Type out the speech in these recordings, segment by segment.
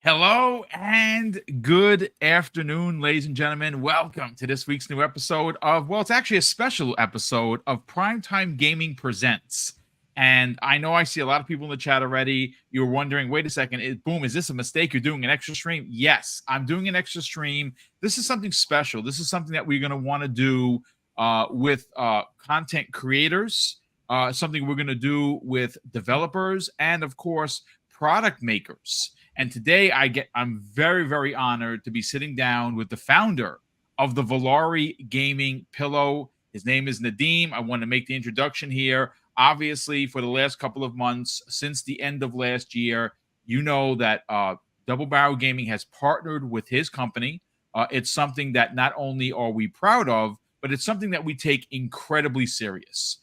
Hello and good afternoon, ladies and gentlemen. Welcome to this week's new episode of, well, it's actually a special episode of Primetime Gaming Presents. And I know I see a lot of people in the chat already. You're wondering, wait a second, is this a mistake? You're doing an extra stream? Yes, I'm doing an extra stream. This is something special. This is something that we're going to want to do with content creators, something we're going to do with developers, and of course, product makers. And today I'm very, very honored to be sitting down with the founder of the Valari gaming pillow. His name is Nadem. I want to make the introduction here. Obviously, for the last couple of months, since the end of last year, you know that Double Barrel Gaming has partnered with his company. It's something that not only are we proud of, but it's something that we take incredibly serious.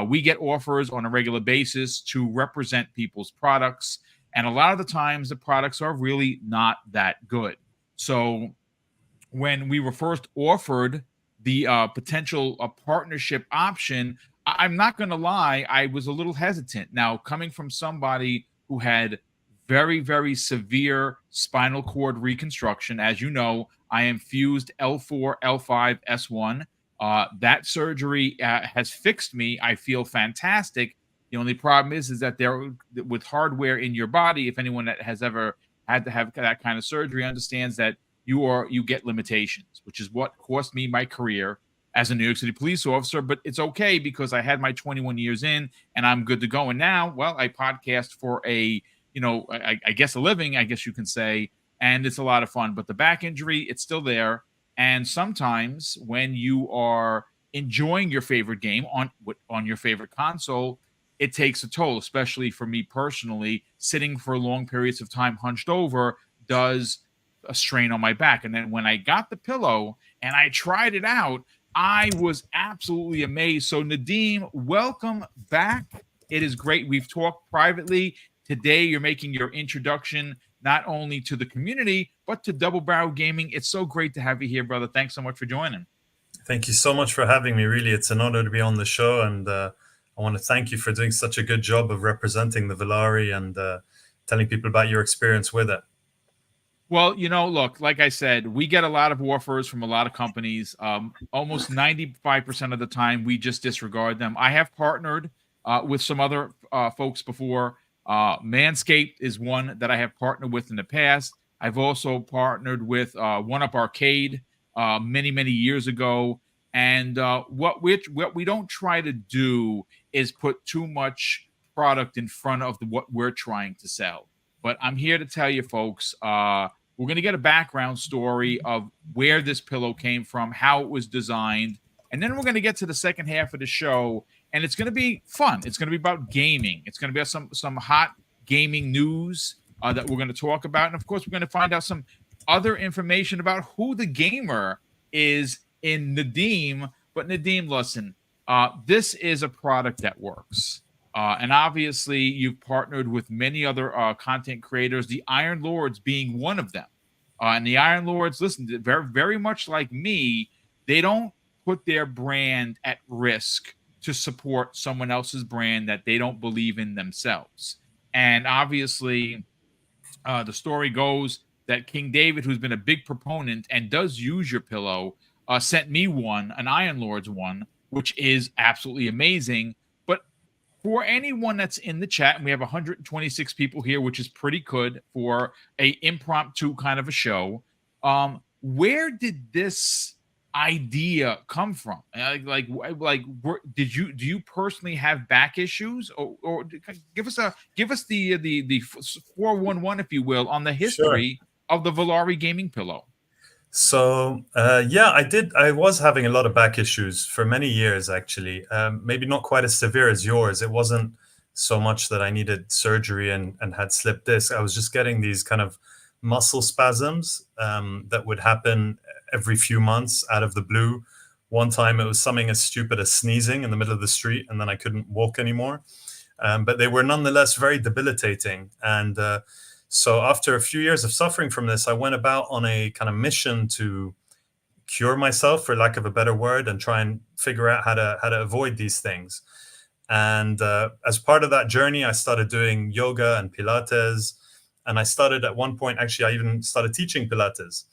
We get offers on a regular basis to represent people's products. And a lot of the times the products are really not that good. So when we were first offered the potential partnership option, I'm not going to lie, I was a little hesitant. Now, coming from somebody who had very, very severe spinal cord reconstruction, as you know, I am fused L4, L5, S1. That surgery has fixed me. I feel fantastic. The only problem is that there, with hardware in your body, if anyone that has ever had to have that kind of surgery understands that you get limitations, which is what cost me my career as a New York City police officer. But it's okay because I had my 21 years in and I'm good to go. And now, well, I podcast for I guess a living, I guess you can say, and it's a lot of fun. But the back injury, it's still there. And sometimes when you are enjoying your favorite game on your favorite console, it takes a toll, especially for me personally. Sitting for long periods of time hunched over does a strain on my back. And then when I got the pillow and I tried it out, I was absolutely amazed. So Nadem, welcome back. It is great. We've talked privately. Today you're making your introduction not only to the community, but to Double Barrel Gaming. It's so great to have you here, brother. Thanks so much for joining. Thank you so much for having me. Really, it's an honor to be on the show, and I want to thank you for doing such a good job of representing the Valari and telling people about your experience with it. Well, look, like I said, we get a lot of offers from a lot of companies. Almost 95% of the time, we just disregard them. I have partnered with some other folks before. Manscaped is one that I have partnered with in the past. I've also partnered with One Up Arcade many, many years ago. And what we don't try to do is put too much product in front of what we're trying to sell. But I'm here to tell you, folks, we're going to get a background story of where this pillow came from, how it was designed, and then we're going to get to the second half of the show, and it's going to be fun. It's going to be about gaming. It's going to be some hot gaming news that we're going to talk about, and of course, we're going to find out some other information about who the gamer is in Nadem. But Nadem, listen, this is a product that works. And obviously, you've partnered with many other content creators, the Iron Lords being one of them. And the Iron Lords, listen, very, very much like me, they don't put their brand at risk to support someone else's brand that they don't believe in themselves. And obviously, the story goes that King David, who's been a big proponent and does use your pillow, sent me an Iron Lords one, which is absolutely amazing. For anyone that's in the chat, and we have 126 people here, which is pretty good for a impromptu kind of a show. Where did this idea come from? Do you personally have back issues, or give us the 411, if you will, on the history of the Valari gaming pillow? So, I did. I was having a lot of back issues for many years, actually. Maybe not quite as severe as yours. It wasn't so much that I needed surgery and had slipped disc. I was just getting these kind of muscle spasms that would happen every few months out of the blue. One time it was something as stupid as sneezing in the middle of the street, and then I couldn't walk anymore. But they were nonetheless very debilitating. And so after a few years of suffering from this, I went about on a kind of mission to cure myself, for lack of a better word, and try and figure out how to avoid these things. And as part of that journey, I started doing yoga and Pilates And I started at one point, actually, I even started teaching Pilates,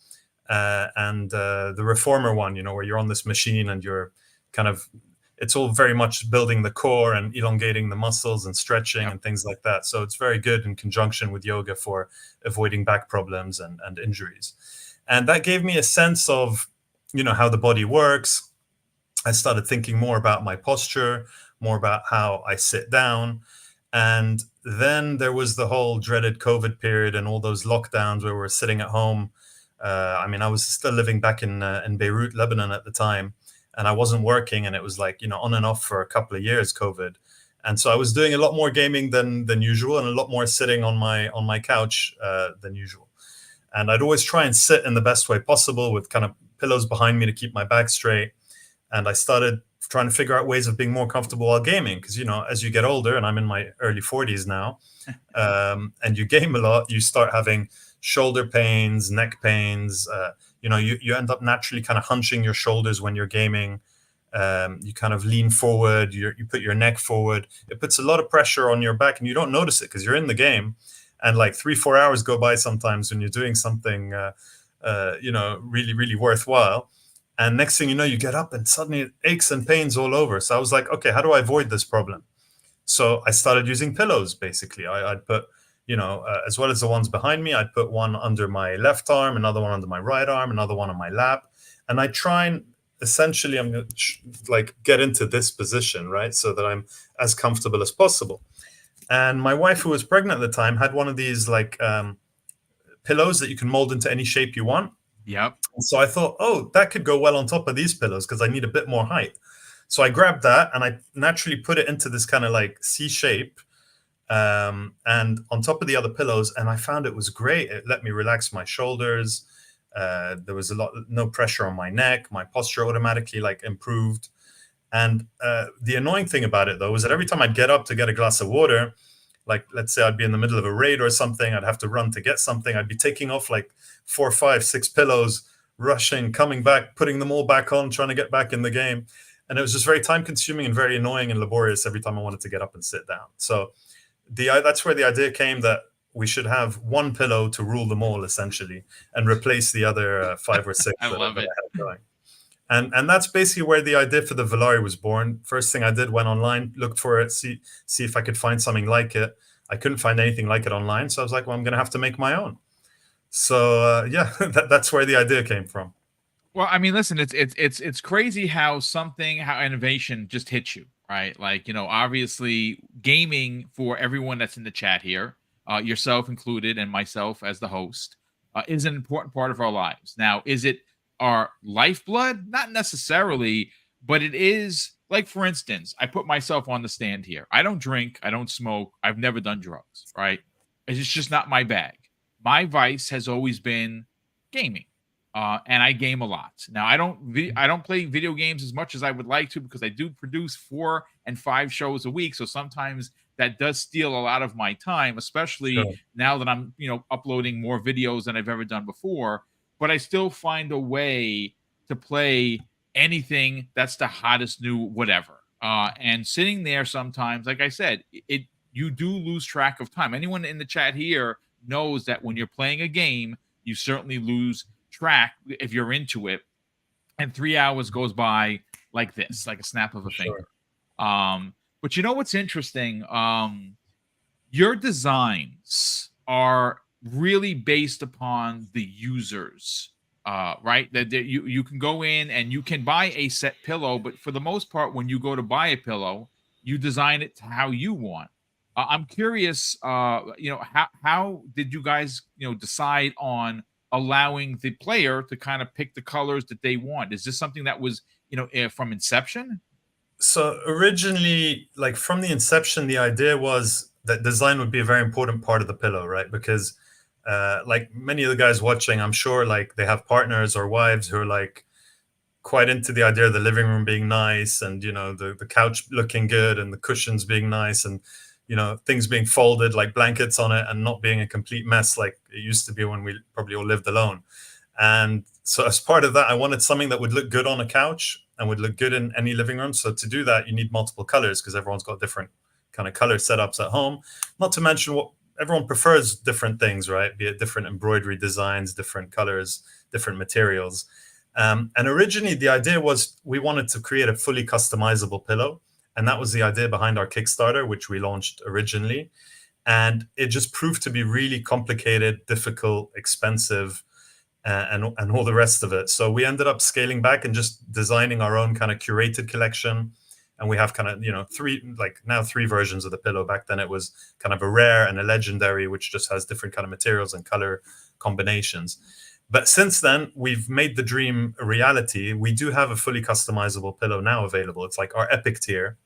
and the reformer one, where you're on this machine and you're kind of, it's all very much building the core and elongating the muscles and stretching and things like that. So it's very good in conjunction with yoga for avoiding back problems and injuries. And that gave me a sense of, how the body works. I started thinking more about my posture, more about how I sit down. And then there was the whole dreaded COVID period and all those lockdowns where we're sitting at home. I was still living back in Beirut, Lebanon at the time, and I wasn't working, and it was like, on and off for a couple of years, COVID. And so I was doing a lot more gaming than usual, and a lot more sitting on my couch than usual. And I'd always try and sit in the best way possible with kind of pillows behind me to keep my back straight. And I started trying to figure out ways of being more comfortable while gaming, because as you get older, and I'm in my early 40s now, and you game a lot, you start having shoulder pains, neck pains. You end up naturally kind of hunching your shoulders when you're gaming. You kind of lean forward, you put your neck forward. It puts a lot of pressure on your back, and you don't notice it because you're in the game. And like 3-4 hours go by sometimes when you're doing something, really, really worthwhile. And next thing you know, you get up and suddenly it aches and pains all over. So I was like, okay, how do I avoid this problem? So I started using pillows, basically. I'd put, as well as the ones behind me, I'd put one under my left arm, another one under my right arm, another one on my lap. And I try and essentially, I'm going to get into this position, right? So that I'm as comfortable as possible. And my wife, who was pregnant at the time, had one of these pillows that you can mold into any shape you want. Yep. So I thought, oh, that could go well on top of these pillows because I need a bit more height. So I grabbed that and I naturally put it into this kind of like C shape, and on top of the other pillows. And I found it was great. It let me relax my shoulders. There was no pressure on my neck. My posture automatically improved. And the annoying thing about it, though, was that every time I'd get up to get a glass of water, let's say I'd be in the middle of a raid or something, I'd have to run to get something. I'd be taking off 4, 5, 6 pillows, rushing, coming back, putting them all back on, trying to get back in the game. And it was just very time consuming and very annoying and laborious every time I wanted to get up and sit down. So that's where the idea came that we should have one pillow to rule them all, essentially, and replace the other 5 or 6 I love it. I had going. And that's basically where the idea for the Valari was born. First thing I did, went online, looked for it, see if I could find something like it. I couldn't find anything like it online, so I was like, well, I'm going to have to make my own. So that's where the idea came from. Well, listen, it's crazy how innovation just hits you, right? Obviously, gaming, for everyone that's in the chat here, yourself included, and myself as the host, is an important part of our lives. Now, is it our lifeblood? Not necessarily, but it is. For instance, I put myself on the stand here. I don't drink, I don't smoke, I've never done drugs, right? It's just not my bag. My vice has always been gaming, and I game a lot. Now, I don't play video games as much as I would like to, because I do produce 4 and 5 shows a week, so sometimes that does steal a lot of my time, especially now that I'm uploading more videos than I've ever done before. But I still find a way to play anything that's the hottest new whatever. And sitting there sometimes, like I said, you do lose track of time. Anyone in the chat here knows that when you're playing a game, you certainly lose track if you're into it. And 3 hours goes by like this, like a snap of a finger. But you know what's interesting? Your designs are really based upon the users, right? That you can go in and you can buy a set pillow, but for the most part, when you go to buy a pillow, you design it to how you want. I'm curious, how did you guys, decide on allowing the player to kind of pick the colors that they want? Is this something that was, from inception? So originally, from the inception, the idea was that design would be a very important part of the pillow, right? Because many of the guys watching, I'm sure they have partners or wives who are quite into the idea of the living room being nice, and the couch looking good, and the cushions being nice, and things being folded like blankets on it, and not being a complete mess like it used to be when we probably all lived alone. And so as part of that, I wanted something that would look good on a couch and would look good in any living room. So to do that, you need multiple colors, because everyone's got different kind of color setups at home. Not to mention what everyone prefers different things, right? Be it different embroidery designs, different colors, different materials. And originally, the idea was we wanted to create a fully customizable pillow. And that was the idea behind our Kickstarter, which we launched originally. And it just proved to be really complicated, difficult, expensive, and all the rest of it. So we ended up scaling back and just designing our own kind of curated collection. And we have kind of, three versions of the pillow. Back then it was kind of a rare and a legendary, which just has different kind of materials and color combinations. But since then, we've made the dream a reality. We do have a fully customizable pillow now available. It's like our Epic tier,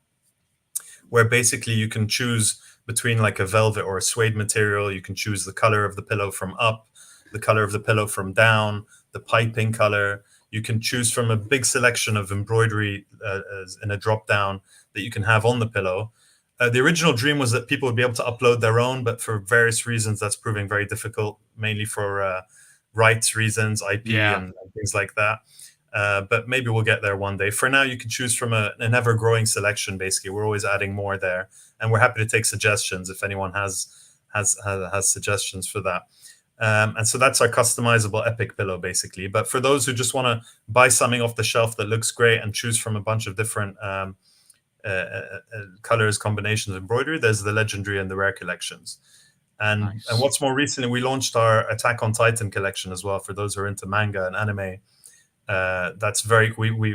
where basically you can choose between like a velvet or a suede material. You can choose the color of the pillow from up, the color of the pillow from down, the piping color. You can choose from a big selection of embroidery in a drop down that you can have on the pillow. The original dream was that people would be able to upload their own, but for various reasons, that's proving very difficult, mainly for rights reasons, IP, and things like that. But maybe we'll get there one day. For now, you can choose from an ever-growing selection. Basically, we're always adding more there, and we're happy to take suggestions if anyone has suggestions for that. And so that's our customizable Epic pillow, basically. But for those who just want to buy something off the shelf that looks great and choose from a bunch of different colors, combinations of embroidery, there's the legendary and the rare collections. And what's more, recently we launched our Attack on Titan collection as well. For those who are into manga and anime,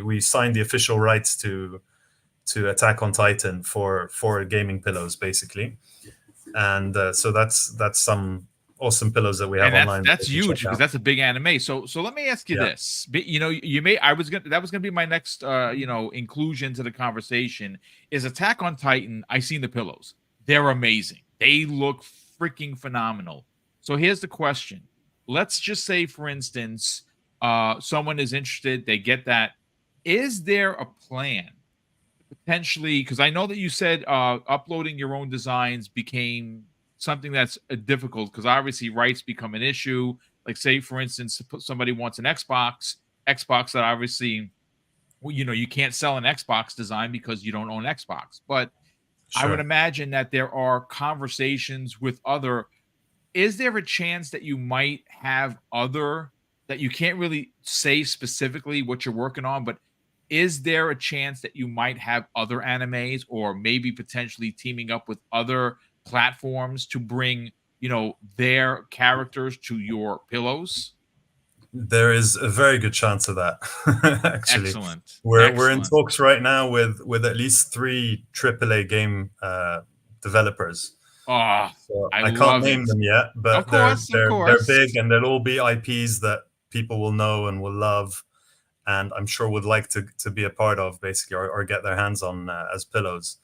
we signed the official rights to Attack on Titan for gaming pillows, basically. And so that's some awesome pillows that we have online. That's huge because that's a big anime. So let me ask you this. That was gonna be my next inclusion to the conversation. Is Attack on Titan? I seen the pillows. They're amazing. They look freaking phenomenal. So here's the question. Let's just say, for instance, someone is interested, they get that. Is there a plan potentially? Because I know that you said uploading your own designs became something that's difficult because obviously rights become an issue. Like, say, for instance, somebody wants an Xbox that obviously, you can't sell an Xbox design because you don't own Xbox. But sure. I would imagine that there are conversations with other. Is there a chance that you might have other, that you can't really say specifically what you're working on, but is there a chance that you might have other animes or maybe potentially teaming up with other platforms to bring, their characters to your pillows? There is a very good chance of that. Actually, excellent. We're in talks right now with at least 3 AAA game developers. Oh, so I can't name them yet, but they're big, and they'll all be IPs that people will know and will love, and I'm sure would like to be a part of, basically, or get their hands on as pillows.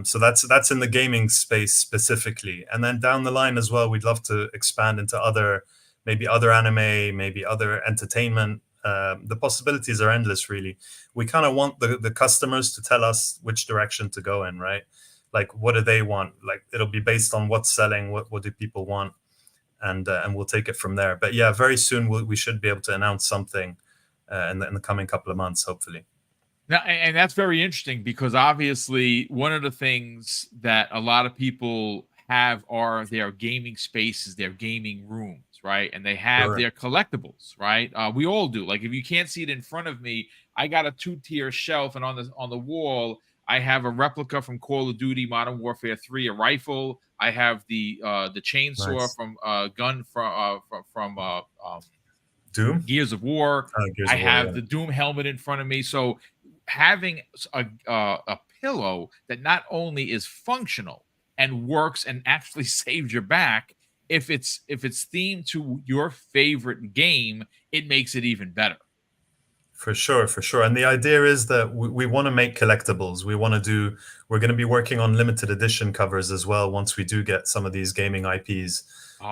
So that's in the gaming space specifically, and then down the line as well, we'd love to expand into other anime, maybe other entertainment. The possibilities are endless, really. We kind of want the customers to tell us which direction to go in, right? Like, what do they want? Like, it'll be based on what's selling, what do people want, and we'll take it from there. But yeah, very soon we should be able to announce something in the coming couple of months, hopefully. Now, and that's very interesting because obviously one of the things that a lot of people have are their gaming spaces, their gaming rooms, right? And they have their collectibles, right? We all do. Like, if you can't see it in front of me, I got a 2-tier shelf, and on the wall, I have a replica from Call of Duty Modern Warfare 3, a rifle. I have the chainsaw from gun from Doom, Gears of War. I have the Doom helmet in front of me. So having a pillow that not only is functional and works and actually saves your back, if it's themed to your favorite game, it makes it even better. For sure. And the idea is that we want to make collectibles. We're going to be working on limited edition covers as well once we do get some of these gaming IPs.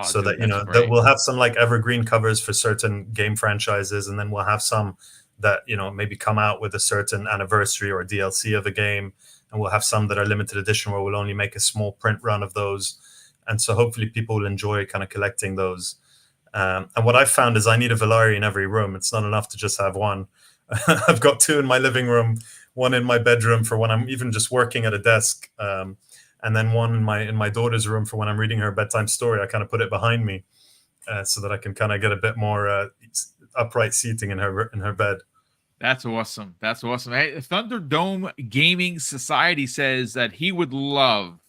So that, that we'll have some like evergreen covers for certain game franchises, and then we'll have some that, maybe come out with a certain anniversary or DLC of a game. And we'll have some that are limited edition where we'll only make a small print run of those. And so hopefully people will enjoy kind of collecting those. And what I've found is I need a Valari in every room. It's not enough to just have one. I've got 2 in my living room, 1 in my bedroom for when I'm even just working at a desk. and then one in my daughter's room for when I'm reading her a bedtime story. I kind of put it behind me so that I can kind of get a bit more upright seating in her bed. That's awesome. That's awesome. Hey, Thunderdome Gaming Society says that he would love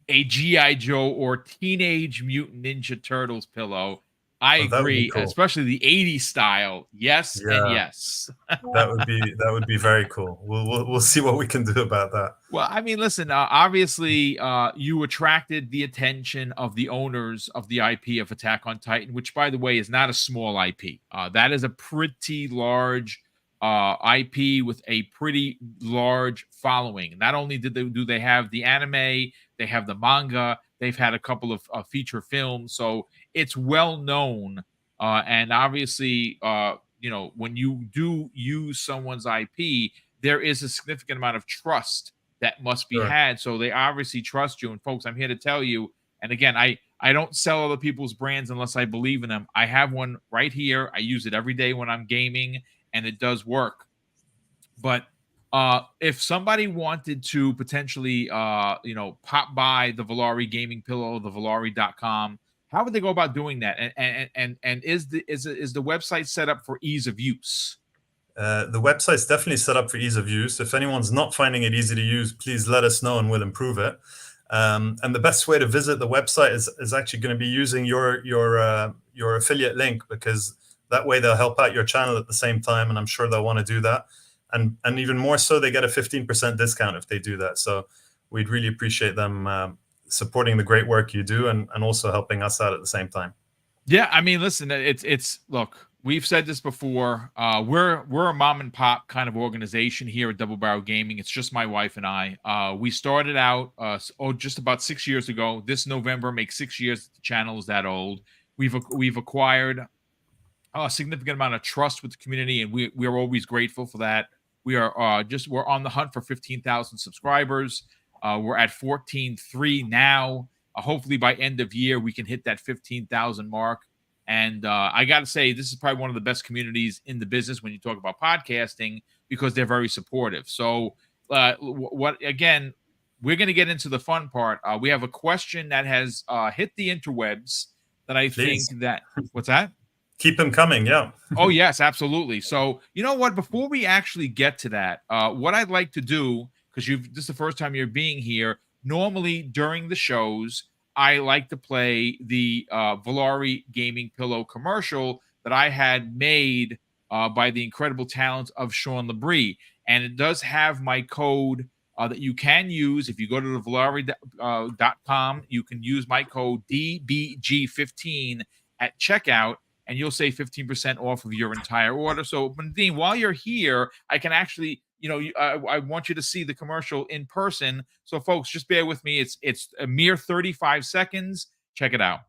a G.I. Joe or Teenage Mutant Ninja Turtles pillow. I Oh, that would be agree, cool. especially the 80s style. Yes and Yeah, yes. that would be very cool. We'll see what we can do about that. Well, I mean, listen, obviously, you attracted the attention of the owners of the IP of Attack on Titan, which, by the way, is not a small IP. That is a pretty large IP with a pretty large following. Not only do they have the anime, they have the manga, they've had a couple of feature films, so it's well known. And obviously, when you do use someone's IP, there is a significant amount of trust that must be Sure. had. So they obviously trust you. And folks, I'm here to tell you. And again, I don't sell other people's brands unless I believe in them. I have one right here. I use it every day when I'm gaming, and it does work. But if somebody wanted to potentially pop by the Valari gaming pillow, the Valari.com, how would they go about doing that? And is the website set up for ease of use? The website's definitely set up for ease of use. If anyone's not finding it easy to use, please let us know and we'll improve it. And the best way to visit the website is actually going to be using your affiliate link, because that way they'll help out your channel at the same time, and I'm sure they'll want to do that. And even more so, they get a 15% discount if they do that. So we'd really appreciate them supporting the great work you do, and also helping us out at the same time. Yeah, I mean, listen, it's look, we've said this before. We're a mom and pop kind of organization here at Double Barrel Gaming. It's just my wife and I. We started out just about 6 years ago. This November makes 6 years the channel is that old. We've acquired a significant amount of trust with the community, and we are always grateful for that. We're on the hunt for 15,000 subscribers. We're at 14.3 now. Hopefully by end of year we can hit that 15,000 mark. And I got to say, this is probably one of the best communities in the business when you talk about podcasting, because they're very supportive. So what again, we're going to get into the fun part. We have a question that has hit the interwebs that I Please think that what's that? keep them coming. Yeah. Oh, yes, absolutely. So, you know what? Before we actually get to that, what I'd like to do, because this is the first time you're being here. Normally during the shows, I like to play the Valari gaming pillow commercial that I had made by the incredible talent of Sean Labrie, and it does have my code that you can use if you go to the Valari.com. You can use my code DBG15 at checkout, and you'll save 15% off of your entire order. So, Nadem, while you're here, I can actually, I want you to see the commercial in person. So, folks, just bear with me. It's a mere 35 seconds. Check it out.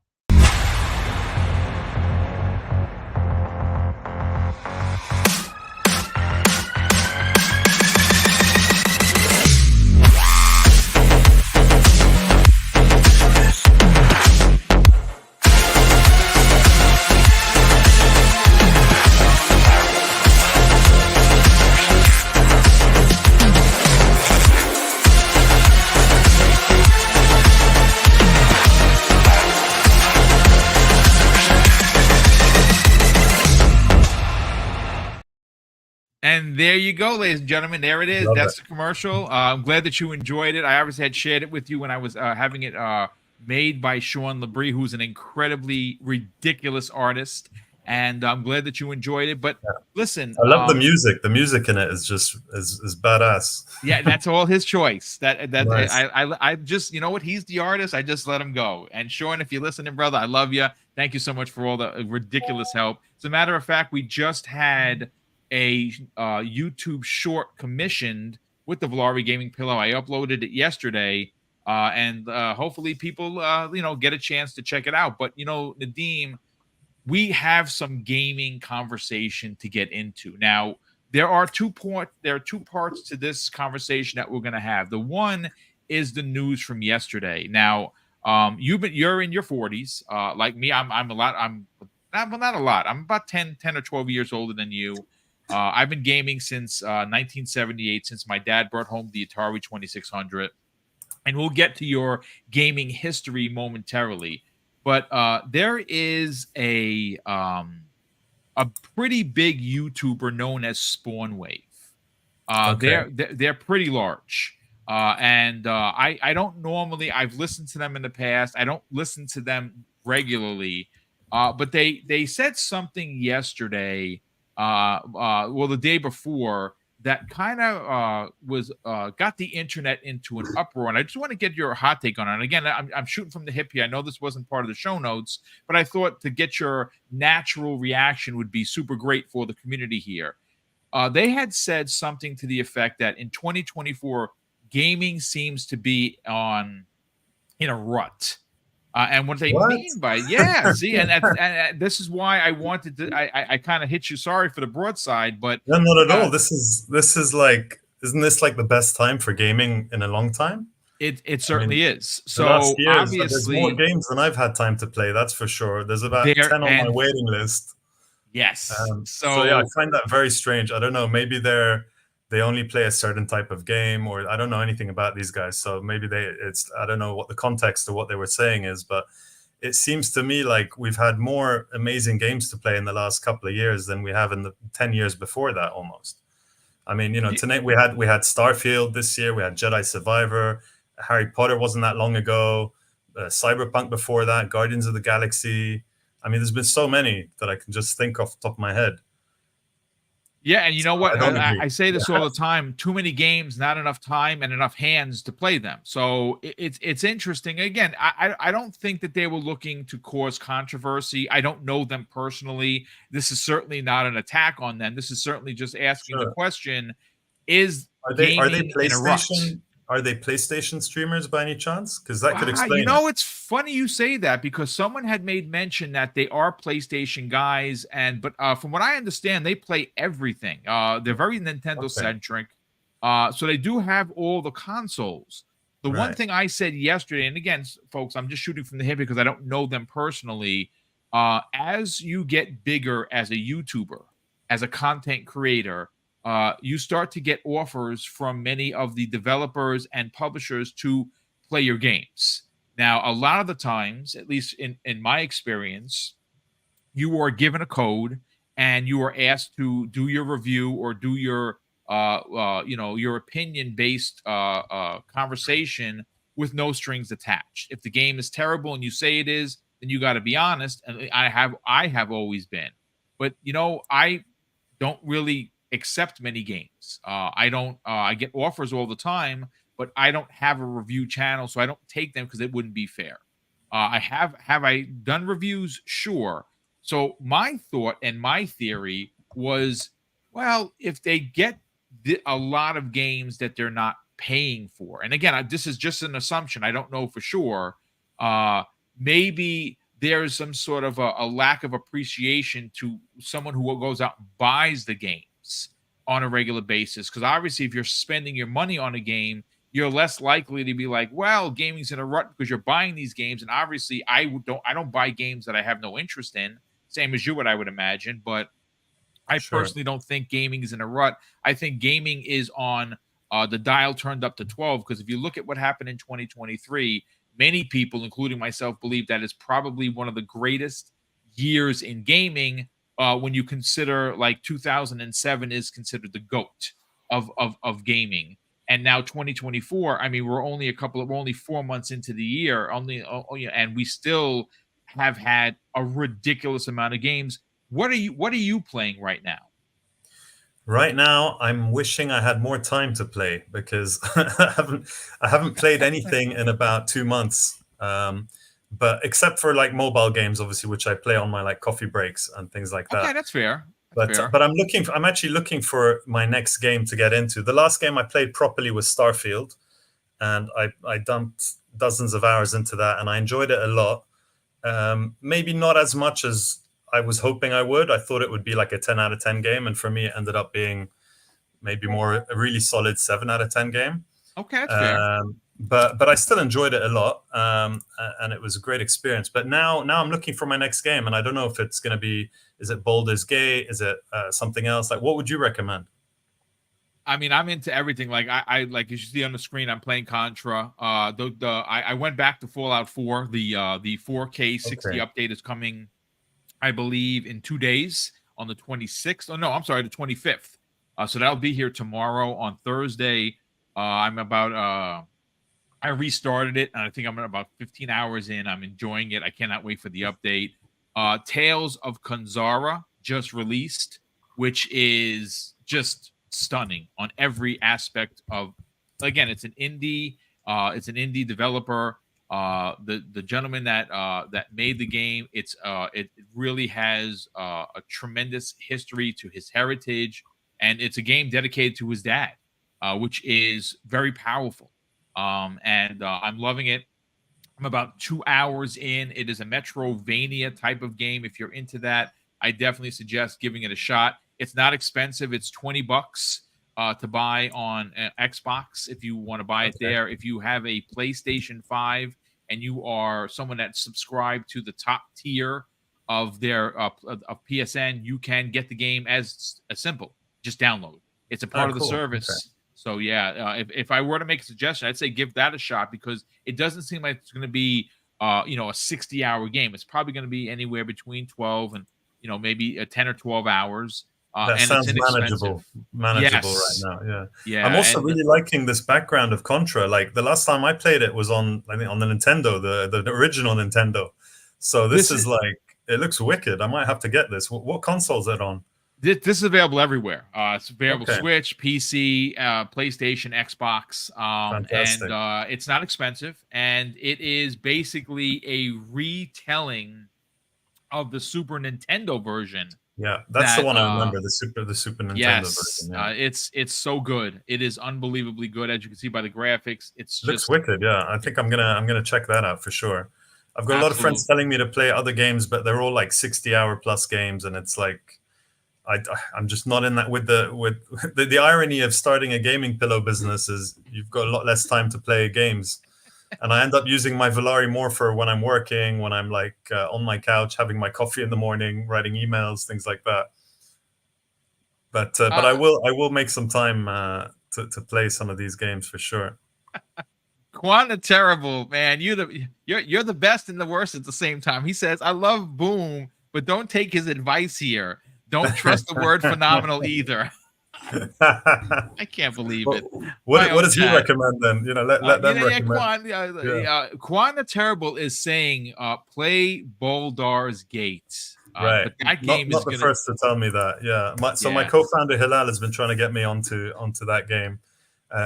And there you go, ladies and gentlemen. There it is. That's the commercial. I'm glad that you enjoyed it. I obviously had shared it with you when I was having it made by Sean Labrie, who's an incredibly ridiculous artist. And I'm glad that you enjoyed it. But listen, I love the music. The music in it is just is badass. Yeah, that's all his choice. Nice. I just, you know what? He's the artist. I just let him go. And Sean, if you're listening, brother, I love you. Thank you so much for all the ridiculous help. As a matter of fact, we just had a YouTube short commissioned with the Valari Gaming Pillow. I uploaded it yesterday, and hopefully people, get a chance to check it out. But Nadem, we have some gaming conversation to get into now. There are two parts to this conversation that we're going to have. The one is the news from yesterday. Now, you're in your 40s, like me. I'm not a lot. I'm about 10 or 12 years older than you. I've been gaming since 1978, since my dad brought home the Atari 2600. and we'll get to your gaming history momentarily. But there is a pretty big YouTuber known as Spawnwave. Okay. They're pretty large. And I don't normally, I've listened to them in the past. I don't listen to them regularly. But they said something yesterday, well, the day before, that kind of was got the internet into an uproar. And I just want to get your hot take on it. And again, I'm shooting from the hip here. I know this wasn't part of the show notes, but I thought to get your natural reaction would be super great for the community here. They had said something to the effect that in 2024, gaming seems to be in a rut. And what they What? mean by, yeah, see, and this is why I wanted to, I kind of hit you. Sorry for the broadside, but No, not at uh, all. This is like, isn't this like the best time for gaming in a long time? it I mean, certainly is. the last So years, there's more obviously, games than I've had time to play. That's for sure. There's about there 10 on my and waiting list. yes, So yeah, I so find that very strange. I don't know. Maybe they only play a certain type of game, or I don't know anything about these guys. So maybe it's I don't know what the context of what they were saying is, but it seems to me like we've had more amazing games to play in the last couple of years than we have in the 10 years before that almost. I mean, tonight we had Starfield this year, we had Jedi Survivor, Harry Potter wasn't that long ago, Cyberpunk before that, Guardians of the Galaxy. I mean, there's been so many that I can just think off the top of my head. yeah, and you So know what? I don't agree. I say this Yeah, all the time: too many games, not enough time, and enough hands to play them. So it's interesting. Again, I don't think that they were looking to cause controversy. I don't know them personally. This is certainly not an attack on them. This is certainly just asking the sure. question: is Are they gaming in a rut? PlayStation streamers by any chance? Because that could You explain it. know, it's funny you say that because someone had made mention that they are PlayStation guys, and but from what I understand, they play everything. They're very Nintendo Okay, centric, so they do have all the consoles. The one right. thing I said yesterday, and again, folks, I'm just shooting from the hip because I don't know them personally. As you get bigger as a YouTuber, as a content creator, you start to get offers from many of the developers and publishers to play your games. Now, a lot of the times, at least in my experience, you are given a code and you are asked to do your review or do your your opinion based conversation with no strings attached. If the game is terrible and you say it is, then you got to be honest. And I have always been, but I don't really accept many games. I don't. I get offers all the time, but I don't have a review channel, so I don't take them because it wouldn't be fair. I have I done reviews? Sure. So my thought and my theory was, well, if they get a lot of games that they're not paying for, and again, this is just an assumption. I don't know for sure. Uh, Maybe there's some sort of a lack of appreciation to someone who goes out and buys the games on a regular basis. Because obviously, if you're spending your money on a game, you're less likely to be like, well, gaming's in a rut because you're buying these games. And obviously, I don't buy games that I have no interest in. Same as you would, I would imagine. But I Sure. personally don't think gaming is in a rut. I think gaming is on the dial turned up to 12 because if you look at what happened in 2023, many people, including myself, believe that is probably one of the greatest years in gaming when you consider like 2007 is considered the GOAT of gaming. And now 2024, I mean, we're only 4 months into the year, yeah, and we still have had a ridiculous amount of games. What are you playing right now? Right now, I'm wishing I had more time to play because I haven't played anything in about 2 months. But except for like mobile games, obviously, which I play on my like coffee breaks and things like Okay, that. that's fair. That's But fair. but I'm actually looking for my next game to get into. The last game I played properly was Starfield, and I dumped dozens of hours into that, and I enjoyed it a lot. Maybe not as much as I was hoping I would. I thought it would be like a 10 out of 10 game, and for me, it ended up being maybe more a really solid 7 out of 10 game. Okay, that's fair. But I still enjoyed it a lot, and it was a great experience. But now I'm looking for my next game, and I don't know if it's going to be, is it Baldur's Gate, is it something else? Like, what would you recommend? I mean, I'm into everything. Like I like you see on the screen, I'm playing Contra. I went back to Fallout 4. The 4K 60 Okay. update is coming, I believe, in 2 days on the 26th. Oh no, I'm sorry, the 25th. So that'll be here tomorrow. On Thursday, I'm about I restarted it, and I think I'm about 15 hours in. I'm enjoying it. I cannot wait for the update. Tales of Kanzara just released, which is just stunning on every aspect of. Again, it's an indie. It's an indie developer. The gentleman that made the game. It really has a tremendous history to his heritage, and it's a game dedicated to his dad, which is very powerful. And I'm loving it. I'm about 2 hours in. It is a Metrovania type of game. If you're into that, I definitely suggest giving it a shot. It's not expensive. It's $20 to buy on Xbox if you want to buy it Okay. there. If you have a PlayStation 5 and you are someone that's subscribed to the top tier of their of PSN, you can get the game as simple. Just download. It's a Ah, part of the cool. Okay. service. So yeah, if I were to make a suggestion, I'd say give that a shot because it doesn't seem like it's going to be a 60-hour game. It's probably going to be anywhere between 12 and maybe 10 or 12 hours. That And it's sounds inexpensive. manageable right Yes. now. Yeah. I'm Yeah. also And really liking this background of Contra. Like the last time I played it was on, I think, on the Nintendo, the original Nintendo. So this this is is like, it looks wicked. I might have to get this. What console is it on? this is available everywhere. It's available Okay, Switch, PC, PlayStation, Xbox, and fantastic. it's not expensive. And it is basically a retelling of the Super Nintendo version Yeah, that's the that one I remember, the Super Nintendo yes, version. Yeah. it's so good. It is unbelievably good, as you can see by the graphics. It's Looks just wicked. Yeah, I think I'm gonna check that out for sure. I've got a lot of friends absolute. telling me to play other games, but they're all like 60-hour plus games, and it's like I I'm just not in that with the irony of starting a gaming pillow business is you've got a lot less time to play games, and I end up using my Valari more for when I'm working, when I'm like on my couch having my coffee in the morning, writing emails, things like that. But Uh, I will make some time to play some of these games for sure. Quanta terrible man. You're the best and the worst at the same time. He says, "I love Boom, but don't take his advice here. Don't trust the word phenomenal either." I can't believe Well, it. My what own does he chat. recommend then? Let them Yeah, recommend. Yeah, Quanta Terrible is saying, play Baldur's Gate. right. But that Not game is not the gonna, first to tell me that. Yeah. So my yeah, co-founder Hilal has been trying to get me onto that game.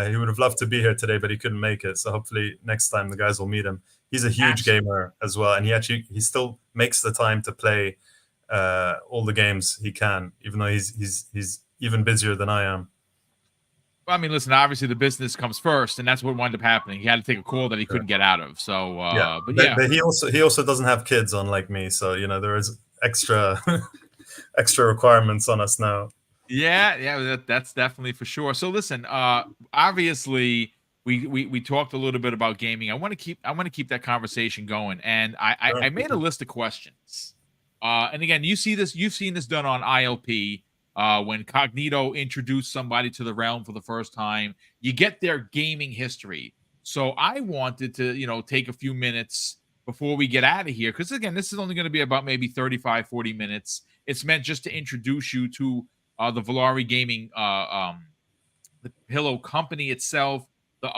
He would have loved to be here today, but he couldn't make it. So hopefully next time the guys will meet him. He's a huge absolutely. gamer as well, and he still makes the time to play all the games he can, even though he's even busier than I am. I mean, listen, obviously the business comes first, and that's what wound up happening. He had to take a call that he couldn't get out of. So, Yeah, but but, yeah, but he also doesn't have kids, unlike me. So there is extra extra requirements on us now. yeah, that's definitely for sure. So, listen, obviously, we talked a little bit about gaming. I want to keep that conversation going, and I made a list of questions. And again, you've seen this done on ILP. When Cognito introduced somebody to the realm for the first time, you get their gaming history. So I wanted to, take a few minutes before we get out of here. Because again, this is only going to be about maybe 35, 40 minutes. It's meant just to introduce you to the Valari Gaming, the pillow company itself,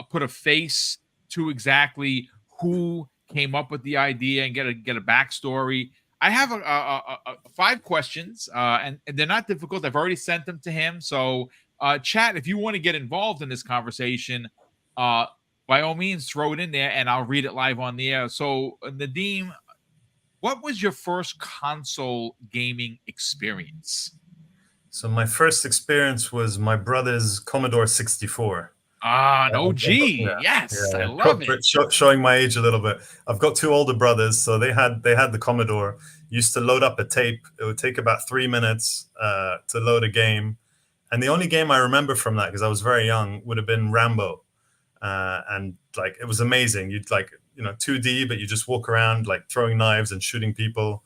put a face to exactly who came up with the idea and get a backstory. I have five questions, and they're not difficult. I've already sent them to him. So, chat, if you want to get involved in this conversation, uh, by all means, throw it in there, and I'll read it live on the air. So, Nadeem, what was your first console gaming experience? So my first experience was my brother's Commodore 64. Ah, an Yeah, OG. Yes, I yeah, love it. showing my age a little bit. I've got two older brothers, so they had the Commodore. Used to load up a tape. It would take about 3 minutes to load a game, and the only game I remember from that, because I was very young, would have been Rambo, and like it was amazing. You'd like 2D, but you just walk around like throwing knives and shooting people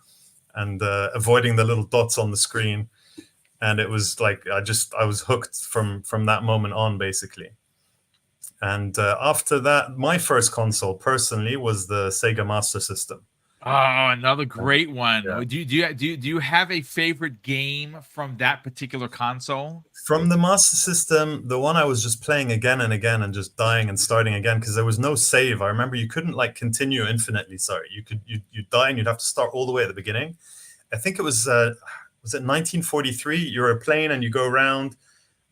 and avoiding the little dots on the screen. and it was like I was hooked from that moment on, basically. And after that, my first console personally was the Sega Master System. Oh, another great one. Yeah. Do you have a favorite game from that particular console? From the Master System, the one I was just playing again and again and just dying and starting again because there was no save. I remember you couldn't like continue infinitely. Sorry, you'd die and you'd have to start all the way at the beginning. I think it was it 1943? You're a plane and you go around,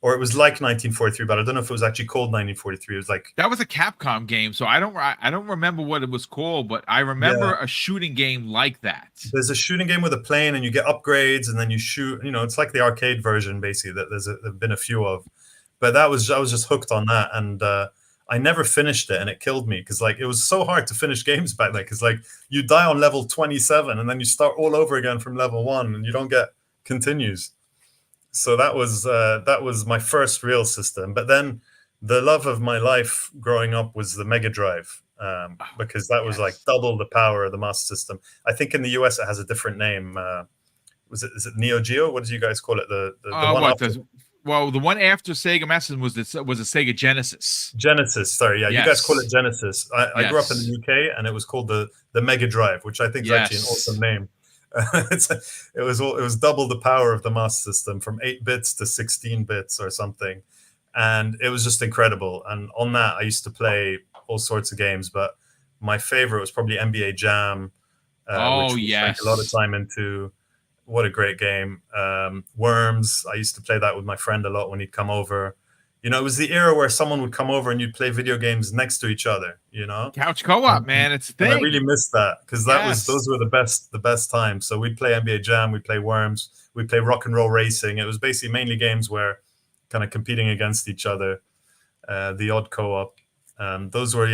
or it was like 1943, but I don't know if it was actually called 1943. It was like, That was a Capcom game, so I don't remember what it was called, but I remember yeah, a shooting game like that. there's a shooting game with a plane and you get upgrades and then you shoot. It's like the arcade version basically that there've been a few of. But I was just hooked on that, and I never finished it, and it killed me because like it was so hard to finish games back then because like you die on level 27 and then you start all over again from level 1 and you don't get continues. So that was my first real system. But then the love of my life growing up was the Mega Drive, Oh, because that was like yes. double the power of the Master System. I think in the US it has a different name. Is it Neo Geo? What do you guys call it? The one What after does Well, the one after Sega Master was a Sega Genesis. Genesis. Sorry, yeah, you guys call it Yes. Genesis. I grew up in the Yes. UK and it was called the Mega Drive, which I think is actually an awesome Yes. name. It was double the power of the Master System from 8 bits to 16 bits or something, and it was just incredible. And on that, I used to play all sorts of games, but my favorite was probably NBA Jam, Oh, which we spent a lot of yes. time into. What a great game! Worms. I used to play that with my friend a lot when he'd come over. It was the era where someone would come over and you'd play video games next to each other. Couch co-op, and, man. It's a and I really thing. missed that because Yes. those were the best times. So we'd play NBA Jam, we'd play Worms, we'd play Rock and Roll Racing. It was basically mainly games where kind of competing against each other. The odd co-op. Those were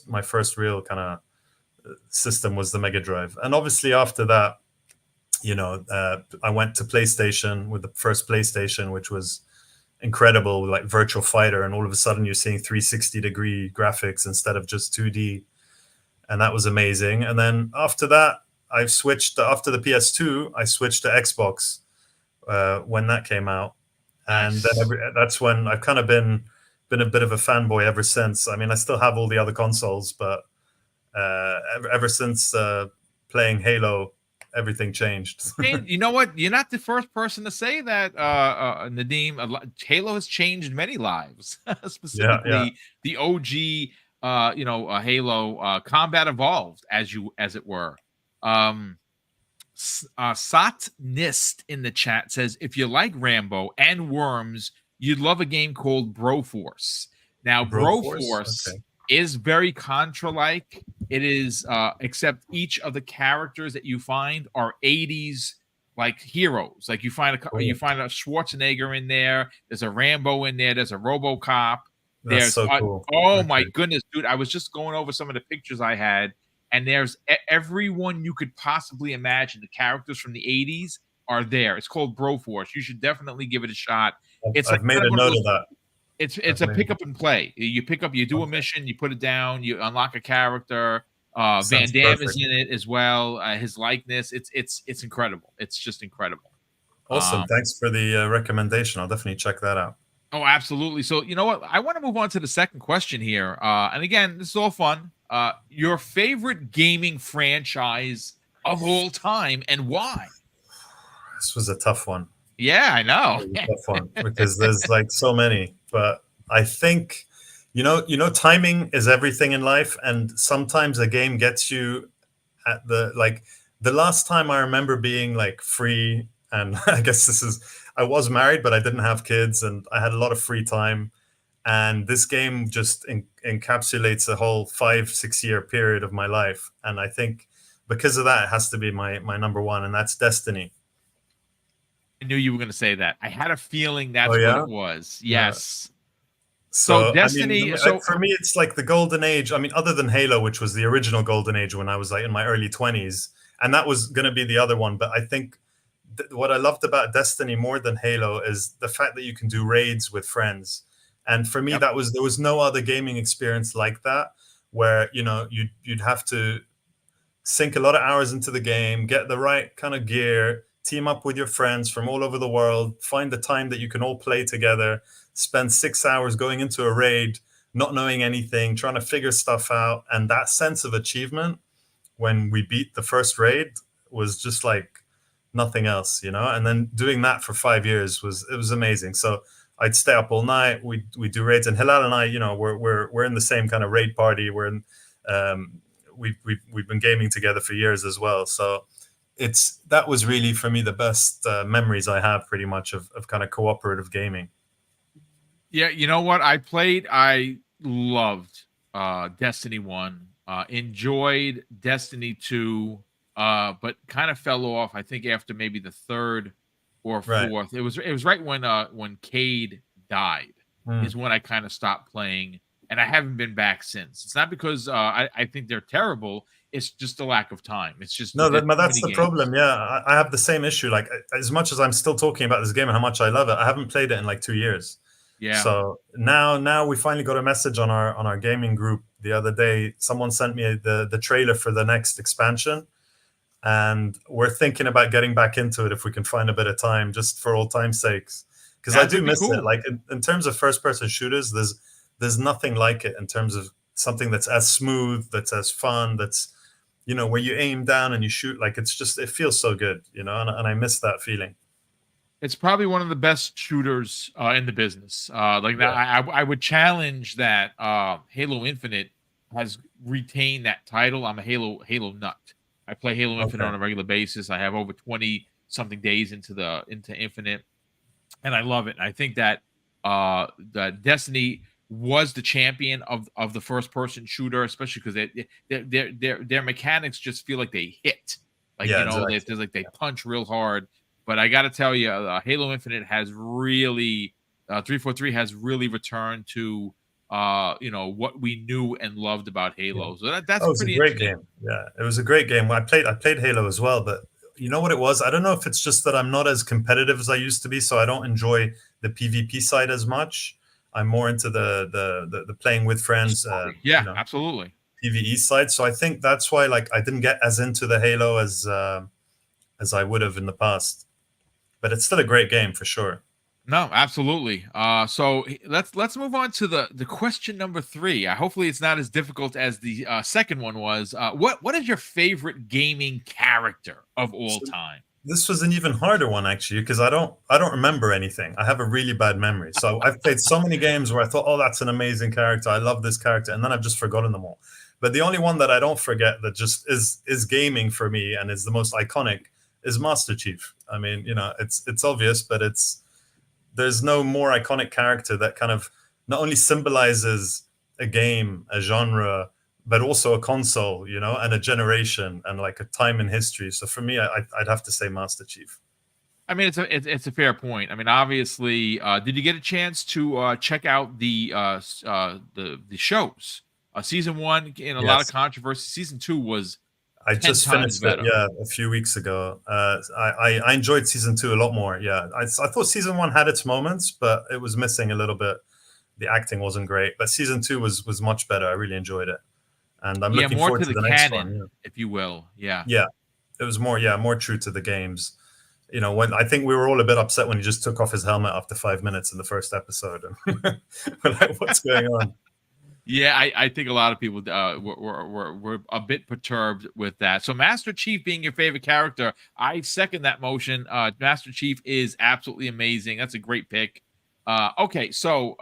my first real kind of system was the Mega Drive, and obviously after that, I went to PlayStation with the first PlayStation, which was incredible, like Virtual Fighter, and all of a sudden you're seeing 360-degree graphics instead of just 2D, and that was amazing. And then after that, after the PS2, I switched to Xbox when that came out, and then Nice. that's when I've kind of been a bit of a fanboy ever since. I mean, I still have all the other consoles, but ever since playing Halo, everything changed. And you know what? You're not the first person to say that, Nadeem. Halo has changed many lives, Yeah, yeah. specifically the OG, Halo, Combat Evolved, as it were. Um, Sat Nist in the chat says, if you like Rambo and Worms, you'd love a game called Broforce. Now, Broforce. Broforce Okay. is very Contra like. It is, except each of the characters that you find are 80s like heroes. Like you Cool. find a Schwarzenegger in there, there's a Rambo in there, there's a RoboCop. That's There's so cool. oh my Okay. goodness, dude. I was just going over some of the pictures I had, and there's everyone you could possibly imagine. The characters from the 80s are there. It's called Broforce. You should definitely give it a shot. It's like I've made kind of a one of note those. of that. It's I've a made pick up and play. You do a Okay. mission, you put it down, you unlock a character. Van Sounds Damme is perfect. in it as well. His likeness, it's incredible. It's just incredible. Awesome. Um, Thanks for the recommendation. I'll definitely check that out. oh, absolutely. So you know what? I want to move on to the second question here. And again, this is all fun. Your favorite gaming franchise of all time and why? This was a tough one. Yeah, I know. It was a tough one because there's like so many. But I think, timing is everything in life, and sometimes a game gets you at the last time I remember being like free, and I guess I was married, but I didn't have kids, and I had a lot of free time. And this game just encapsulates a whole 5-6 year period of my life, and I think because of that, it has to be my number one, and that's Destiny. I knew you were going to say that. I had a feeling Oh that's what yeah, it was. yeah. Yes. So So I mean, Destiny. So for me, it's like the golden age. I mean, other than Halo, which was the original golden age when I was like in my early 20s, and that was going to be the other one. But I think what I loved about Destiny more than Halo is the fact that you can do raids with friends. And for me, yep. there was no other gaming experience like that, where you'd have to sink a lot of hours into the game, get the right kind of gear, team up with your friends from all over the world, find the time that you can all play together, spend 6 hours going into a raid, not knowing anything, trying to figure stuff out. And that sense of achievement when we beat the first raid was just like nothing else, you know. And then doing that for 5 years was amazing. So I'd stay up all night. We do raids, and Hilal and I, you know, we're in the same kind of raid party. We're in, we've been gaming together for years as well. So that was really for me the best memories I have, pretty much of kind of cooperative gaming. Yeah, you know what? I loved Destiny 1. Enjoyed Destiny 2, but kind of fell off, I think, after maybe the third or Right. fourth. It was right when Cade died is when I kind of stopped playing, and I haven't been back since. It's not because I think they're terrible. It's just a lack of time. It's just No, there's too that's many the games. problem. Yeah, I have the same issue. Like, as much as I'm still talking about this game and how much I love it, I haven't played it in like 2 years. Yeah. So now we finally got a message on our gaming group the other day. Someone sent me the trailer for the next expansion, and we're thinking about getting back into it if we can find a bit of time, just for old time's sakes. Because I do miss it. Like in terms of first person shooters, there's nothing like it in terms of something that's as smooth, that's as fun, that's, you know, where you aim down and you shoot. Like, it feels so good, you know, and I miss that feeling. It's probably one of the best shooters in the business. I would challenge that Halo Infinite has retained that title. I'm a Halo nut. I play Halo Infinite on a regular basis. I have over 20 something days into Infinite, and I love it. And I think that the Destiny was the champion of the first person shooter, especially because their mechanics just feel like they hit, like, you know, exactly. They punch real hard. But I got to tell you, Halo Infinite has really 343 has really returned to you know, what we knew and loved about Halo. So that's a great game. Yeah, it was a great game. I played Halo as well, but you know what it was? I don't know if it's just that I'm not as competitive as I used to be, so I don't enjoy the PvP side as much. I'm more into the playing with friends. Yeah, you know, absolutely. PvE side. So I think that's why, like, I didn't get as into the Halo as I would have in the past. But it's still a great game for sure. No, absolutely. So let's move on to the question number 3. Hopefully, it's not as difficult as the second one was. What is your favorite gaming character of all time? This was an even harder one, actually, because I don't remember anything. I have a really bad memory. So I've played so many games where I thought, oh, that's an amazing character. I love this character, and then I've just forgotten them all. But the only one that I don't forget that just is gaming for me and is the most iconic is Master Chief. I mean, you know, it's obvious, but there's no more iconic character that kind of not only symbolizes a game, a genre, but also a console, you know, and a generation and like a time in history. So for me, I'd have to say Master Chief. I mean, it's a fair point. I mean, obviously, did you get a chance to check out the shows? Season 1 in a lot of controversy. Season 2 was I just finished it, a few weeks ago. I enjoyed season 2 a lot more. Yeah, I thought season 1 had its moments, but it was missing a little bit. The acting wasn't great, but season 2 was much better. I really enjoyed it, and I'm looking forward to the next one, if you will. Yeah, it was more true to the games. You know, when I think we were all a bit upset when he just took off his helmet after 5 minutes in the first episode, and we're like, what's going on? Yeah, I think a lot of people were a bit perturbed with that. So Master Chief being your favorite character, I second that motion. Master Chief is absolutely amazing. That's a great pick. Okay, so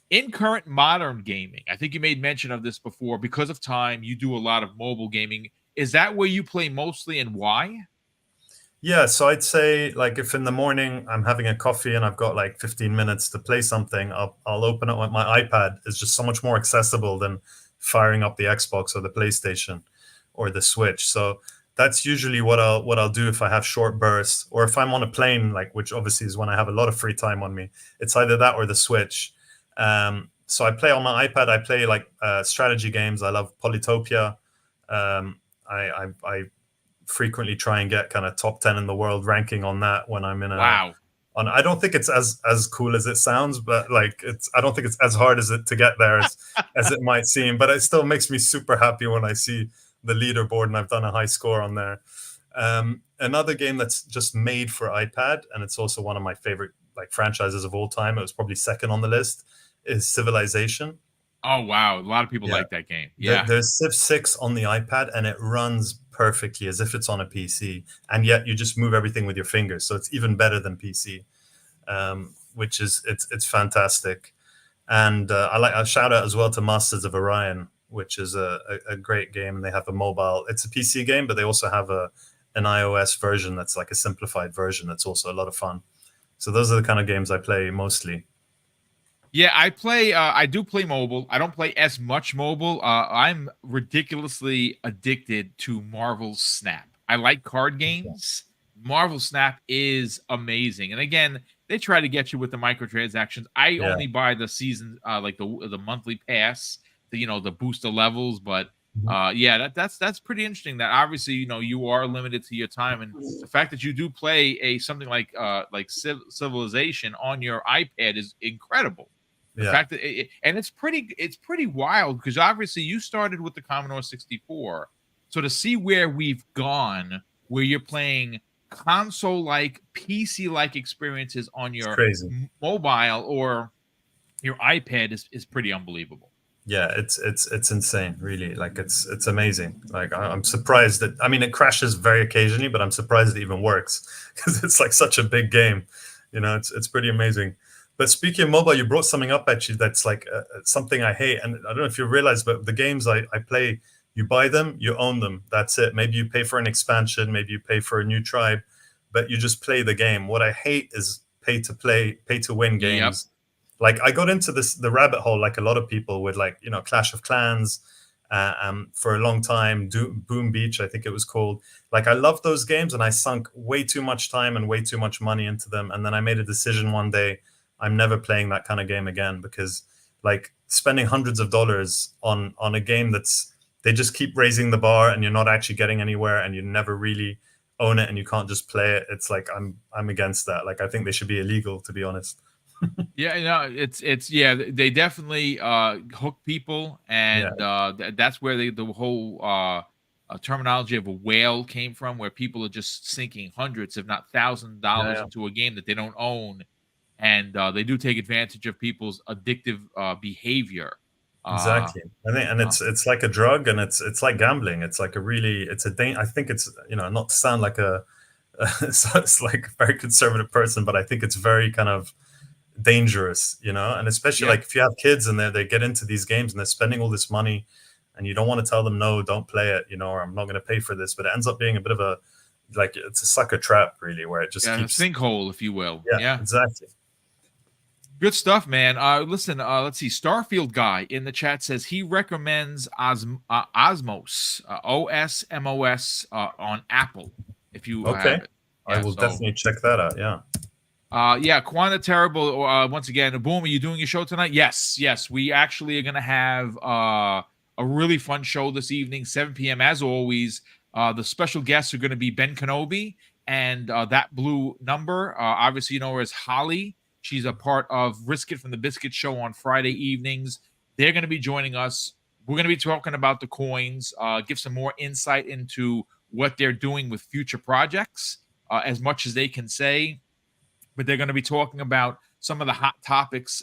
in current modern gaming, I think you made mention of this before. Because of time, you do a lot of mobile gaming. Is that where you play mostly, and why? Yeah, so I'd say, like, if in the morning I'm having a coffee and I've got like 15 minutes to play something, I'll open up my iPad. It's just so much more accessible than firing up the Xbox or the PlayStation or the Switch. So that's usually what I'll do if I have short bursts, or if I'm on a plane, like, which obviously is when I have a lot of free time on me. It's either that or the Switch. So I play on my iPad. I play like strategy games. I love Polytopia. I frequently try and get kind of top 10 in the world ranking on that when I'm in a I don't think it's as cool as it sounds, but like I don't think it's as hard as it to get there as it might seem, but it still makes me super happy when I see the leaderboard and I've done a high score on there. another game that's just made for iPad, and it's also one of my favorite like franchises of all time. It was probably second on the list. Is Civilization. Oh wow, a lot of people Yeah, like that game. Yeah. there's Civ 6 on the iPad, and it runs perfectly as if it's on a PC, and yet you just move everything with your fingers, so it's even better than PC, which is it's fantastic. And I like a shout out as well to Masters of Orion, which is a great game. And they have a mobile. It's a PC game, but they also have an iOS version that's like a simplified version. That's also a lot of fun. So those are the kind of games I play mostly. Yeah, I do play mobile. I don't play as much mobile. I'm ridiculously addicted to Marvel Snap. I like card games. Marvel Snap is amazing. And again, they try to get you with the microtransactions. I Yeah. only buy the season like the monthly pass, the boost the levels, but yeah, that's pretty interesting. That obviously, you are limited to your time, and the fact that you do play something like Civilization on your iPad is incredible. The Yeah. fact that and it's pretty wild because obviously you started with the Commodore 64. So to see where we've gone, where you're playing console-like, PC-like experiences on It's your crazy. mobile or your iPad is pretty unbelievable. Yeah, it's insane, really. Like it's amazing. Like I'm surprised that I mean it crashes very occasionally, but I'm surprised it even works because it's like such a big game. It's pretty amazing. But speaking of mobile, you brought something up actually that's like something I hate, and I don't know if you realize, but the games I play, you buy them, you own them. That's it. Maybe you pay for an expansion, maybe you pay for a new tribe, but you just play the game. What I hate is pay to win Yep. games. Like I got into the rabbit hole like a lot of people with like Clash of Clans for a long time. Boom Beach, I think it was called. Like I love those games, and I sunk way too much time and way too much money into them. And then I made a decision one day: I'm never playing that kind of game again because like spending hundreds of dollars on a game that's they just keep raising the bar, and you're not actually getting anywhere, and you never really own it, and you can't just play it. It's like I'm against that. Like I think they should be illegal, to be honest. Yeah, it's yeah, they definitely hook people, Yeah, and that's where the whole terminology of a whale came from, where people are just sinking hundreds, if not $1,000 yeah, into a game that they don't own, and they do take advantage of people's addictive behavior. Uh, exactly. I think, and uh, it's like a drug, and it's like gambling. It's like I think it's not to sound like so it's like a very conservative person, but I think it's very kind of dangerous, and especially yeah, like if you have kids and they get into these games and they're spending all this money, and you don't want to tell them no, don't play it, or I'm not going to pay for this, but it ends up being a bit of a like it's a sucker trap really, where it just yeah, a keeps. sinkhole, if you will. Yeah, Yeah. exactly. Good stuff, man. Listen, let's see. Starfield guy in the chat says he recommends Osmos, OSMOS on Apple. If you Okay, have it, I yeah. will So, definitely check that out. Yeah. yeah, Quanta Terrible. Once again, Boom, are you doing your show tonight? Yes, yes. We actually are gonna have a really fun show this evening, 7 p.m. as always. The special guests are going to be Ben Kenobi and that blue number. Obviously, you know her as Holly. She's a part of Risk It from the Biscuit show on Friday evenings. They're going to be joining us. We're going to be talking about the coins, give some more insight into what they're doing with future projects, as much as they can say. But they're going to be talking about some of the hot topics,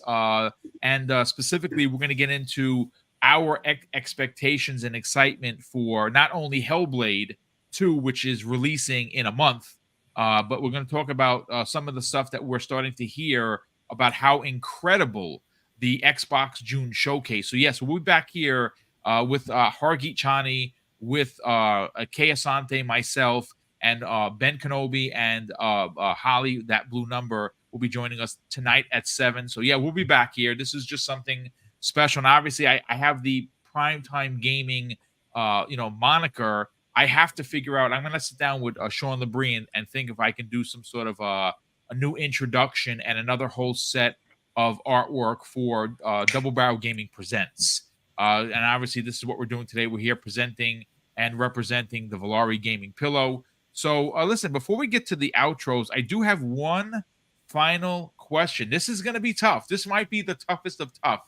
and specifically, we're going to get into our expectations and excitement for not only Hellblade 2, which is releasing in a month, but we're going to talk about some of the stuff that we're starting to hear about how incredible the Xbox June showcase. So yes, we'll be back here with Hargeet Chani, with Kay Asante, myself, and Ben Kenobi and Holly, that blue number, will be joining us tonight at 7. So yeah, we'll be back here. This is just something special. And obviously, I have the primetime gaming, moniker. I have to figure out. I'm going to sit down with Sean Labrie and think if I can do some sort of a new introduction and another whole set of artwork for Double Barrel Gaming Presents. And obviously, this is what we're doing today. We're here presenting and representing the Valari Gaming Pillow. So, listen, before we get to the outros, I do have one final question. This is going to be tough. This might be the toughest of tough.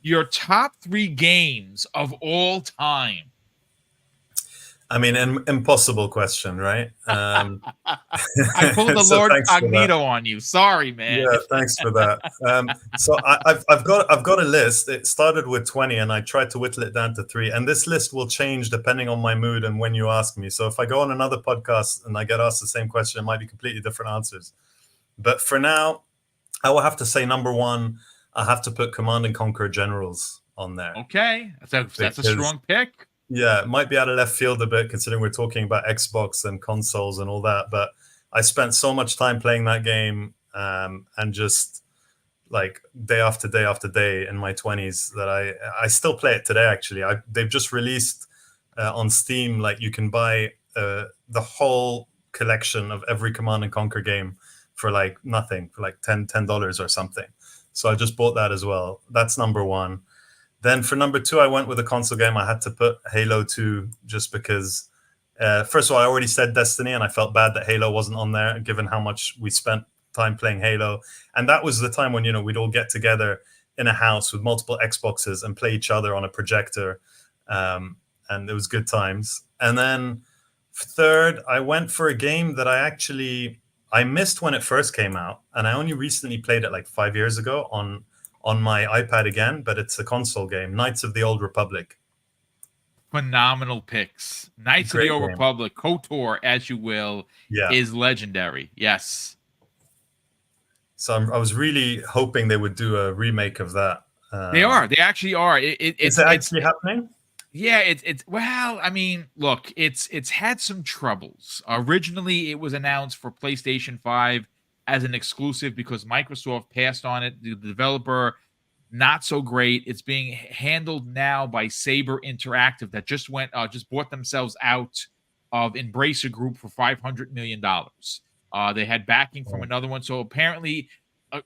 Your top 3 games of all time. I mean, an impossible question, right? I pulled the So Lord thanks for that. Cognito on you. Sorry, man. Yeah, thanks for that. So I've got a list. It started with 20, and I tried to whittle it down to three. And this list will change depending on my mood and when you ask me. So if I go on another podcast and I get asked the same question, it might be completely different answers. But for now, I will have to say number one. I have to put Command and Conquer Generals on there Okay, that's a because strong pick. yeah, it might be out of left field a bit considering we're talking about Xbox and consoles and all that. But I spent so much time playing that game and just like day after day after day in my 20s that I still play it today. Actually, they've just released on Steam, like you can buy the whole collection of every Command and Conquer game for like nothing, for like $10 or something. So I just bought that as well. That's number one. Then for number two, I went with a console game. I had to put Halo 2 just because, first of all, I already said Destiny, and I felt bad that Halo wasn't on there, given how much we spent time playing Halo. And that was the time when, we'd all get together in a house with multiple Xboxes and play each other on a projector. And it was good times. And then third, I went for a game that I missed when it first came out, and I only recently played it like 5 years ago on my iPad again, but it's a console game, Knights of the Old Republic. Phenomenal picks. Knights of the Great Old game. Republic, KOTOR, as you will, Yeah. is legendary. Yes. So I was really hoping they would do a remake of that. They are. They actually are. Is it actually happening? Yeah, it's well, I mean, look, it's had some troubles. Originally, it was announced for PlayStation 5 as an exclusive because Microsoft passed on it. The developer, not so great. It's being handled now by Saber Interactive that just bought themselves out of Embracer Group for $500 million. They had backing from another one. So apparently,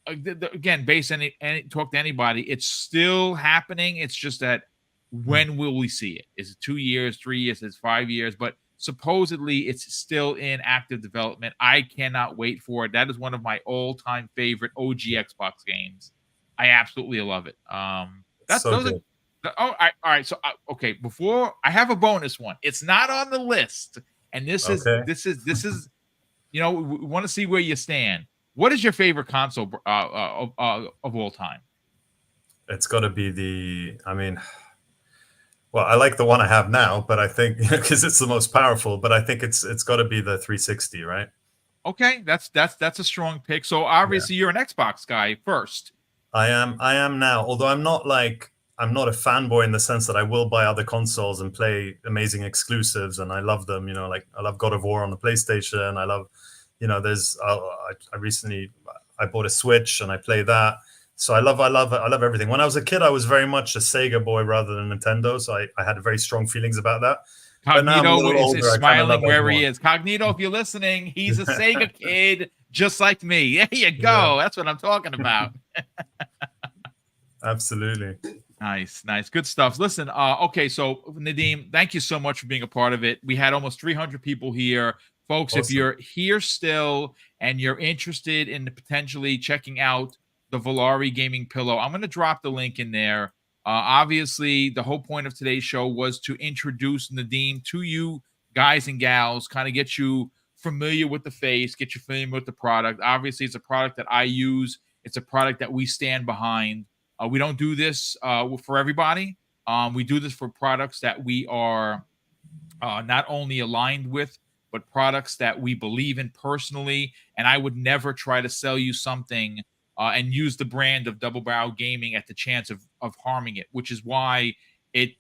again, based on any talk to anybody, it's still happening. It's just that when will we see it? Is it 2 years, 3 years, it's 5 years? But supposedly it's still in active development. I cannot wait for it. That is one of my all-time favorite OG Xbox games. I absolutely love it. That's So those good. are. Oh, all right. So, okay, before I have a bonus one. It's not on the list, and this Okay. is. We want to see where you stand. What is your favorite console of all time? It's got to be well, I like the one I have now, but I think because it's the most powerful, but I think it's got to be the 360, right? Okay, that's a strong pick. So obviously you're an Xbox guy first. I am now, although I'm not a fanboy in the sense that I will buy other consoles and play amazing exclusives, and I love them. Like I love God of War on the PlayStation. I love, there's I recently I bought a Switch and I play that. So I love everything. When I was a kid, I was very much a Sega boy rather than Nintendo. So I had very strong feelings about that. But now I'm a Cognito little older, is I kind of love smiling wherever he everyone. is. Cognito, if you're listening, he's a Sega kid just like me. There you go. Yeah. That's what I'm talking about. Absolutely. Nice. Good stuff. Listen, okay, so Nadem, thank you so much for being a part of it. We had almost 300 people here. Folks, Awesome. if you're here still and you're interested in potentially checking out the Valari gaming pillow, I'm going to drop the link in there. Obviously, the whole point of today's show was to introduce Nadem to you guys and gals, kind of get you familiar with the face, get you familiar with the product. Obviously, it's a product that I use. It's a product that we stand behind. We don't do this for everybody. We do this for products that we are not only aligned with, but products that we believe in personally. And I would never try to sell you something and use the brand of Double Barrel Gaming at the chance of harming it, which is why we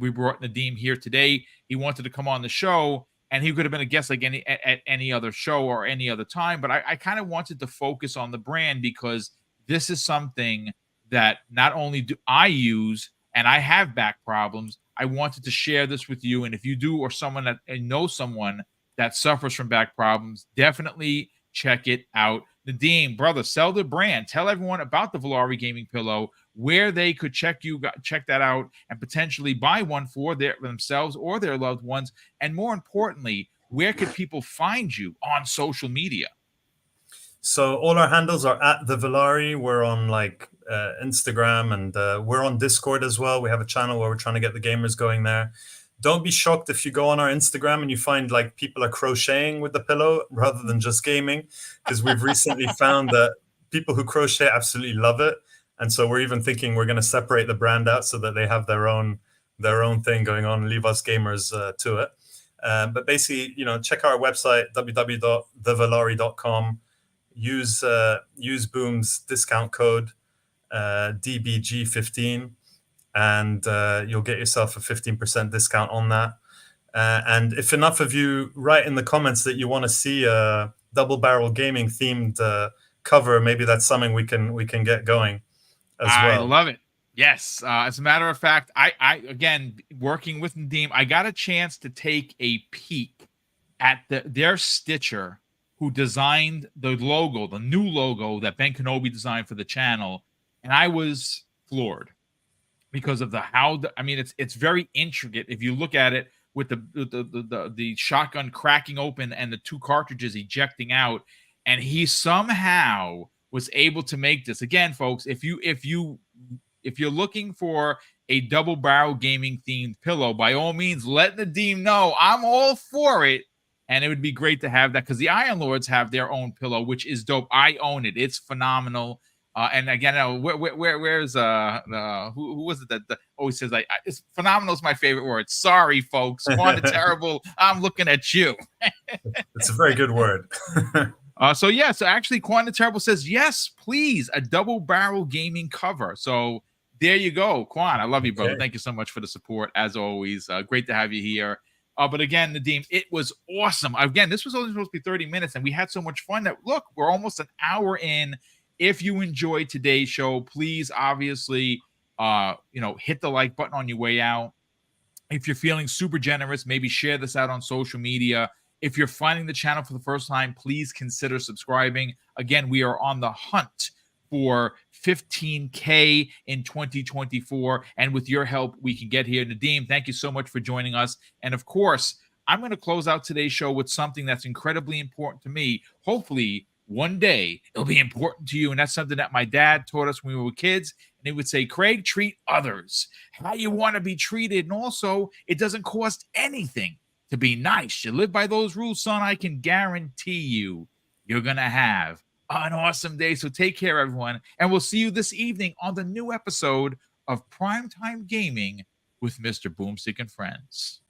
brought Nadem here today. He wanted to come on the show, and he could have been a guest like at any other show or any other time. But I kind of wanted to focus on the brand because this is something that not only do I use and I have back problems, I wanted to share this with you. And if you do, or someone that knows someone that suffers from back problems, definitely check it out. Nadem, brother, sell the brand. Tell everyone about the Valari gaming pillow, where they could check that out and potentially buy one for themselves or their loved ones. And more importantly, where could people find you on social media? So all our handles are at the Valari. We're on Instagram, and we're on Discord as well. We have a channel where we're trying to get the gamers going there. don't be shocked if you go on our Instagram and you find like people are crocheting with the pillow rather than just gaming, because we've recently found that people who crochet absolutely love it. And so we're even thinking we're going to separate the brand out so that they have their own thing going on and leave us gamers to it. But basically, check our website, www.thevalari.com. Use Boom's discount code DBG15, and you'll get yourself a 15% discount on that. And if enough of you write in the comments that you want to see a double barrel gaming themed cover, maybe that's something we can get going as I well. love it. Yes. As a matter of fact, I again, working with Nadem, I got a chance to take a peek at their stitcher who designed the logo, the new logo that Ben Kenobi designed for the channel, and I was floored because of I mean, it's very intricate if you look at it with the shotgun cracking open and the two cartridges ejecting out, and he somehow was able to make this. Again, folks, if you're looking for a double barrel gaming themed pillow, by all means, let Nadem know. I'm all for it. And it would be great to have that, because the Iron Lords have their own pillow, which is dope. I own it. It's phenomenal. And again, where's who was it that always says it's phenomenal is my favorite word. Sorry, folks. Quanta Terrible, I'm looking at you. It's a very good word. So actually, Quanta Terrible says yes, please, a double barrel gaming cover. So there you go, Quan. I love you, brother. Thank you so much for the support, as always. Great to have you here. But again, Nadem, it was awesome. Again, this was only supposed to be 30 minutes, and we had so much fun that, look, we're almost an hour in. If you enjoyed today's show, please, obviously, hit the like button on your way out. If you're feeling super generous, maybe share this out on social media. If you're finding the channel for the first time, please consider subscribing. Again, we are on the hunt for 15K in 2024. And with your help, we can get here. Nadem, thank you so much for joining us. And of course, I'm going to close out today's show with something that's incredibly important to me. Hopefully, one day it'll be important to you. And that's something that my dad taught us when we were kids. And he would say, Craig, treat others how you want to be treated. And also, it doesn't cost anything to be nice. You live by those rules, son. I can guarantee you're going to have an awesome day. So take care, everyone. And we'll see you this evening on the new episode of Primetime Gaming with Mr. Boomstick and Friends.